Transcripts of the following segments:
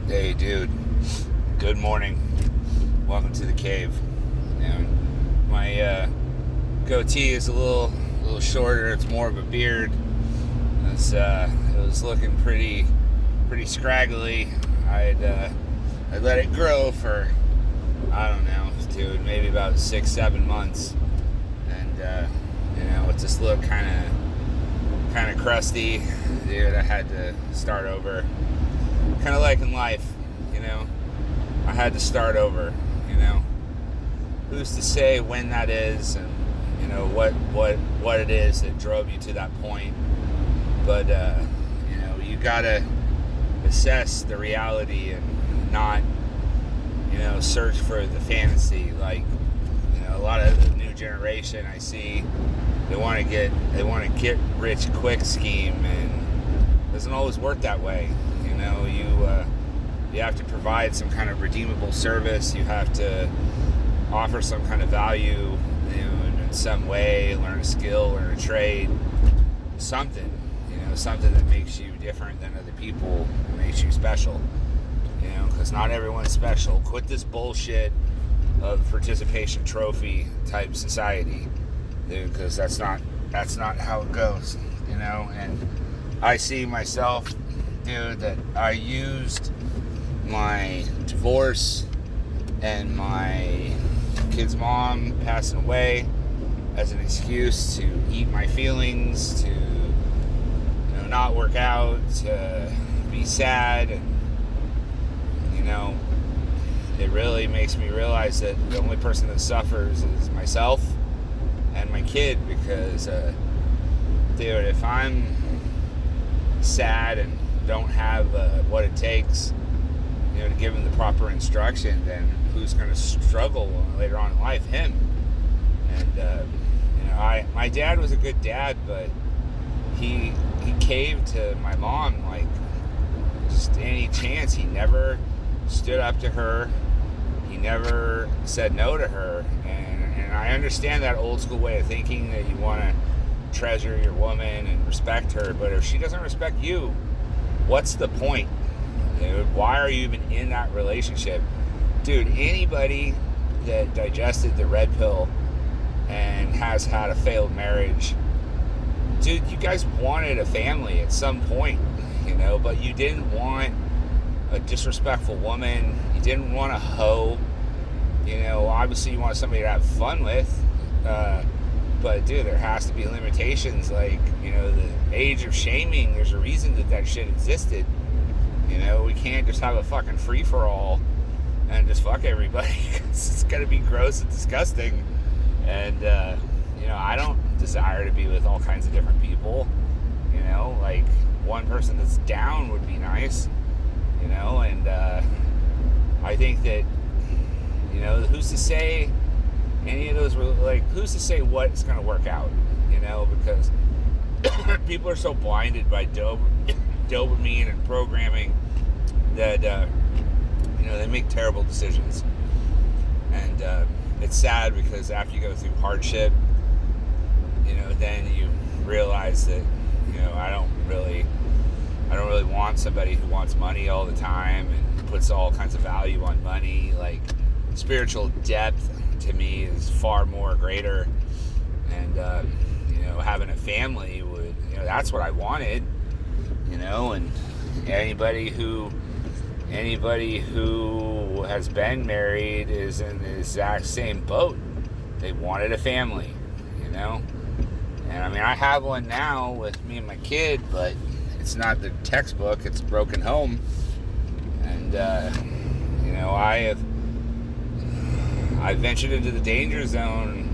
Hey, dude. Good morning. Welcome to the cave. And my goatee is a little shorter. It's more of a beard. It was looking pretty scraggly. I'd let it grow for, I don't know, dude, maybe about 6-7 months. And it just looked kind of crusty. Dude, I had to start over. Kind of like in life, I had to start over. Who's to say when that is, and what it is that drove you to that point? But you gotta assess the reality and not search for the fantasy. Like a lot of the new generation I see, they want to get rich quick scheme, and it doesn't always work that way. You have to provide some kind of redeemable service. You have to offer some kind of value, in some way. Learn a skill, learn a trade, something that makes you different than other people, that makes you special. Because not everyone's special. Quit this bullshit of participation trophy type society, dude. Because that's not how it goes. And I see myself, dude, that I used my divorce and my kid's mom passing away as an excuse to eat my feelings, to not work out, to be sad. And it really makes me realize that the only person that suffers is myself and my kid. Because dude, if I'm sad and don't have what it takes to give him the proper instruction, then who's going to struggle later on in life? Him. And my dad was a good dad, but he caved to my mom like just any chance. He never stood up to her. He never said no to her. And I understand that old school way of thinking, that you want to treasure your woman and respect her, but if she doesn't respect you, what's the point? Dude, why are you even in that relationship? Dude, anybody that digested the red pill and has had a failed marriage, dude, you guys wanted a family at some point, but you didn't want a disrespectful woman. You didn't want a hoe. Obviously you want somebody to have fun with, but dude, there has to be limitations. Like, the age of shaming, there's a reason that shit existed. We can't just have a fucking free-for-all and just fuck everybody. It's gonna be gross and disgusting. And I don't desire to be with all kinds of different people. Like, one person that's down would be nice. And I think that who's to say any of those were like, who's to say what's gonna work out? Because people are so blinded by dopamine and programming that they make terrible decisions. And it's sad, because after you go through hardship, then you realize that I don't really want somebody who wants money all the time and puts all kinds of value on money. Like, spiritual depth to me is far more greater. And having a family would, that's what I wanted. And anybody who has been married is in the exact same boat. They wanted a family, And I mean, I have one now with me and my kid, but it's not the textbook. It's a broken home. And I ventured into the danger zone.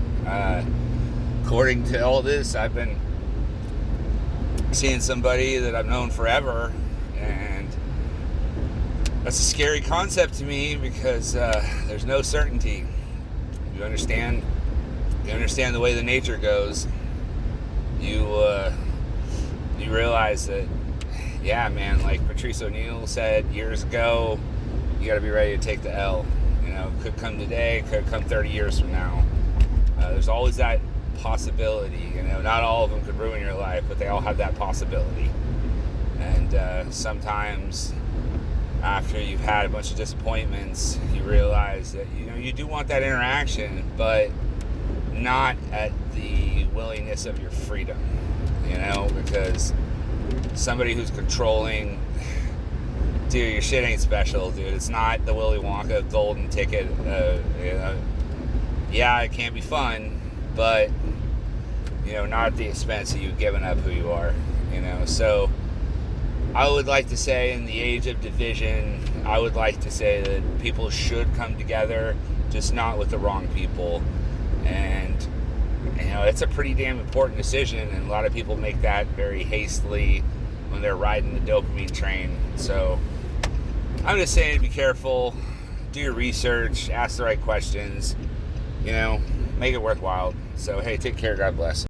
According to all this, I've been seeing somebody that I've known forever, and that's a scary concept to me, because there's no certainty. You understand the way the nature goes. You realize that, yeah, man, like Patrice O'Neal said years ago, you got to be ready to take the L. Could come today, could come 30 years from now. There's always that possibility. Not all of them could ruin your life, but they all have that possibility. And sometimes after you've had a bunch of disappointments, you realize that you do want that interaction, but not at the willingness of your freedom, because somebody who's controlling, dude, your shit ain't special, dude. It's not the Willy Wonka golden ticket. Yeah, it can be fun, but not at the expense of you giving up who you are. So I would like to say, in the age of division, I would like to say that people should come together, just not with the wrong people. And it's a pretty damn important decision, and a lot of people make that very hastily when they're riding the dopamine train. So I'm just saying, be careful, do your research, ask the right questions, make it worthwhile. So hey, take care, God bless.